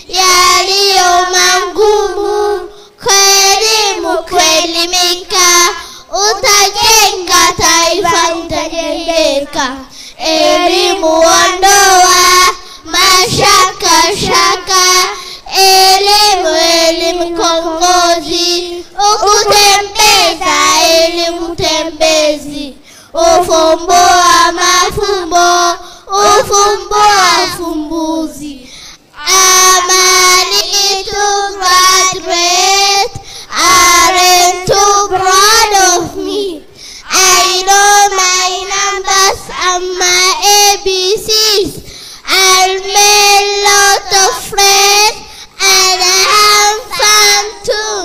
yaliyo magumu kweli kuelimika, utajenga taifa litajengeka. Elimu ondoa mashaka, elimu kongozi, ukutembeza elimu tembezi, ufumbua mafumbo, ufumbua fumbuzi. Amani to graduate, aren't too proud of me. I know my numbers and my ABCs. I'll make a lot of friends and I have fun too.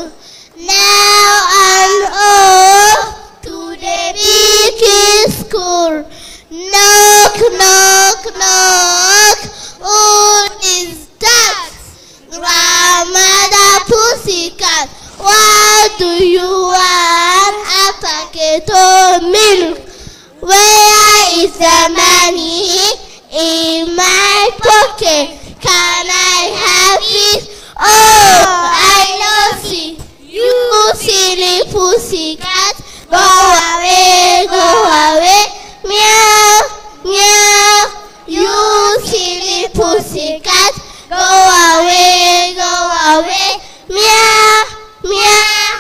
Now I'm off to the big school. Knock, knock, knock. Who is that? Grandmother Pussycat. What do you want? A packet of milk. Where is the money? In my pocket. Can I have it? Oh, I lost it. You silly pussycat. Go away, go away. Meow, meow. You silly pussycat. Go away, go away. Meow, meow.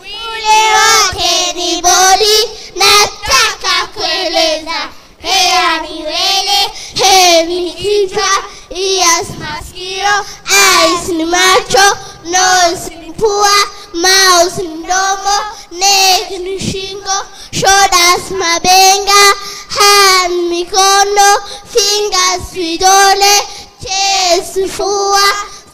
Will you want anybody? Nataka kueleza. Hey, aniwele. Hey, ni kichwa. Ears masikio. Eyes ni macho. Nose ni pua. Mouth ni mdomo. Neck ni shingo. Shoulders mabega. Hand mikono. Fingers vidole. Chest fua.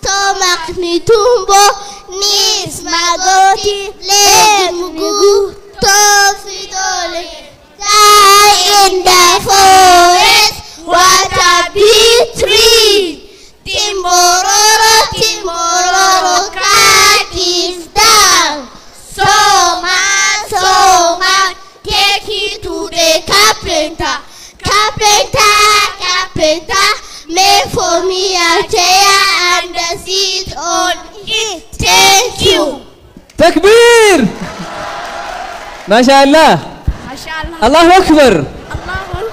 Stomach ni tumbo. Knees magoti. Leg mguu. Toes vidole. Die in the forest. What a big tree! Timbororo, timbororo, crack is down. So much, take it to the carpenter. Carpenter, make for me a chair and a seat on it. Thank you. Takbir! MashaAllah. Allahu Akbar.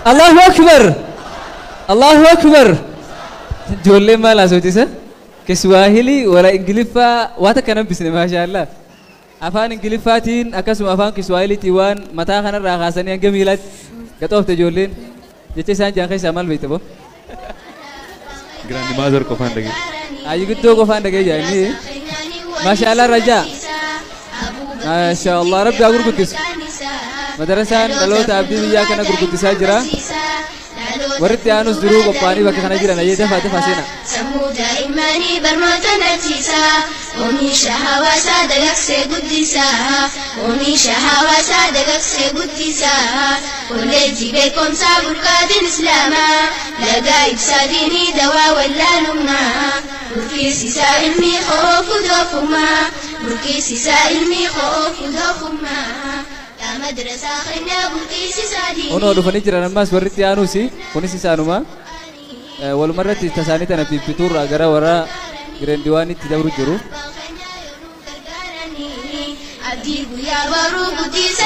Allahu Akbar. Allahu Akbar. Jolle mala sotisa Kiswahili wala Ingilifa wata kana bisne MashaAllah. Afaan Ingilifatiin akkasuma afaan Kiswahili tiwan mata kana raaqasani hanga miilat gatofte jolleen jecha isaan jaan keessa maal beeytabo Grandi Mazur ko fandage ayi guddo ko fandage jaani MashaAllah raja MashaAllah rabbi agurgutis madrasaan dhalota abdii biyyaa kana gurgutisaa jira warti anus duru qophaanii bakka kana jiran ayyee dafa seenaa samuuda imani barnoota nachiisa oomisha hawaasaa dagagsee guddisaa oomisha hawaasaa dagagsee guddisaa kolleejjii beekumsaa burqaatiin islaamaa lagaa ibsaa diinii dawaa wallaalummaa burkeessisaa ilmii khoofu doofumaa burkeessisaa ilmii khoofu doofumaa ono dhufanii jiran ammas warri aanusi kunis isaanuma walumarratti tasaanii tana pipituurraa gara warra girendiwaanitti dabru jiru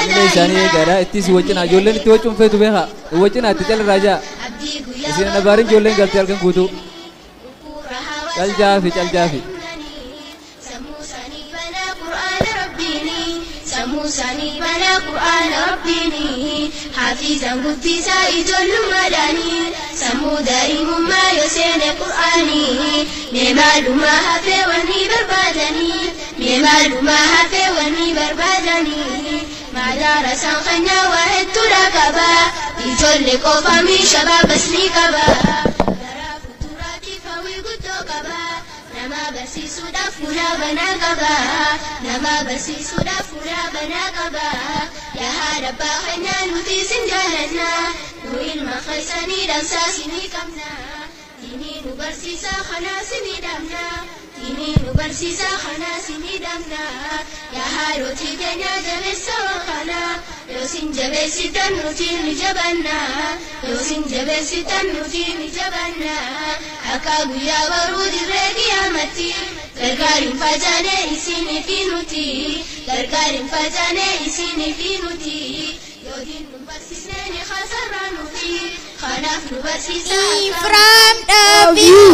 inni isaanii eegaadha ittis wajjina ijoolleen itti wacuun feetu beeka wajjina itti cal raajaa isin nabaarin ijoolleen galtee halkan guutuu caljaafi Samusani bana Qur'an Rabbini Hafizan guddisa ijoollu madani Samuda imumma yosene Qur'ani Meemaluma hafe wani barbadani Madara sankhanya wahettu rakaba Ijoollee qofami shabab asli qaba Gara futurati fawi guddo qaba Nama barsiisuudhaaf fuula banaa qaba yaa haadha abbaa keenyaa nuti isin jaalanna nu ilma keessanii dansaa isinii qabna diinii nu barsiisaa kanaa isinii dhabna yaa haadhotii keenyaa jabeessa waan kana yoo isin jabeessitan nuti ni jabanna akka guyyaa baruu dirree nuti gargaarin facaane isini fi nuti gargaarin facaane isini fi nuti yoodin nu barsiisne ni khasarra nuti khanaaf nu barsiisa in front of you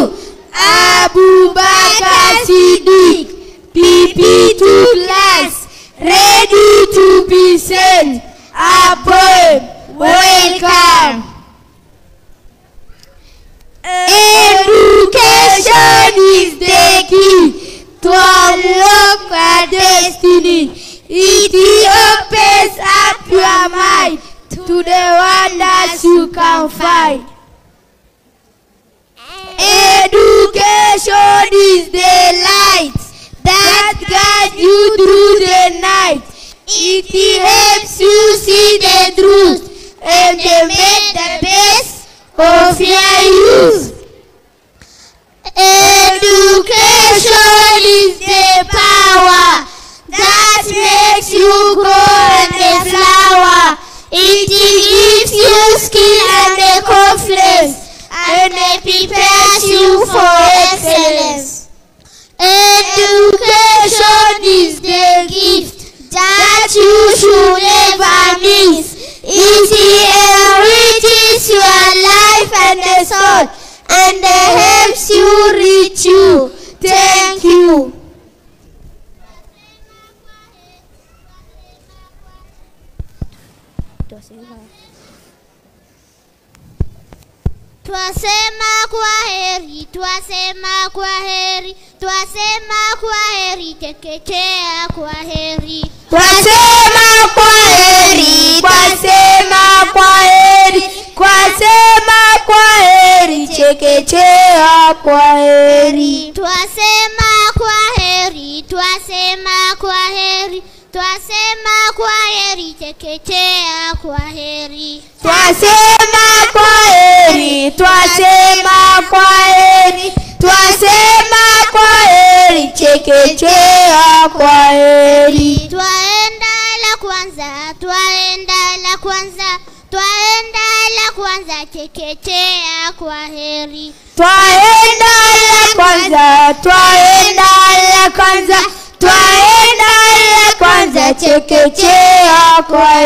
Abu Bakr Siddiq PP2 class ready to be sent a poem welcome. Education is the key to unlock our destiny. It opens up your mind to the wonders you can find. Education is the light that guides you through the night. It helps you see the truth and make the best of your youth. Education is the power that makes you grow and a flower. It gives you skill and a confidence and it prepares you for excellence. Education is the gift that you should never miss. It enriches your life and the soul and helps you reach you. Thank you. Twasema kwaheri, twasema kwaheri, twasema kwaheri, chekechea kwaheri. Twasema kwaheri, twasema kwaheri, twasema kwaheri, chekechea kwaheri. Twasema kwaheri, twasema kwaheri, twasema kwaheri, chekechea kwaheri. Twasema kwaheri, twasema kwaheri, twasema kwaheri, chekechea kwaheri. Twaenda la kwanza, twaenda la kwanza, twaenda la kwanza, chekechea kwaheri. Twaenda la kwanza, twaenda la kwanza, twaenda la kwanza, chekechea kwaheri.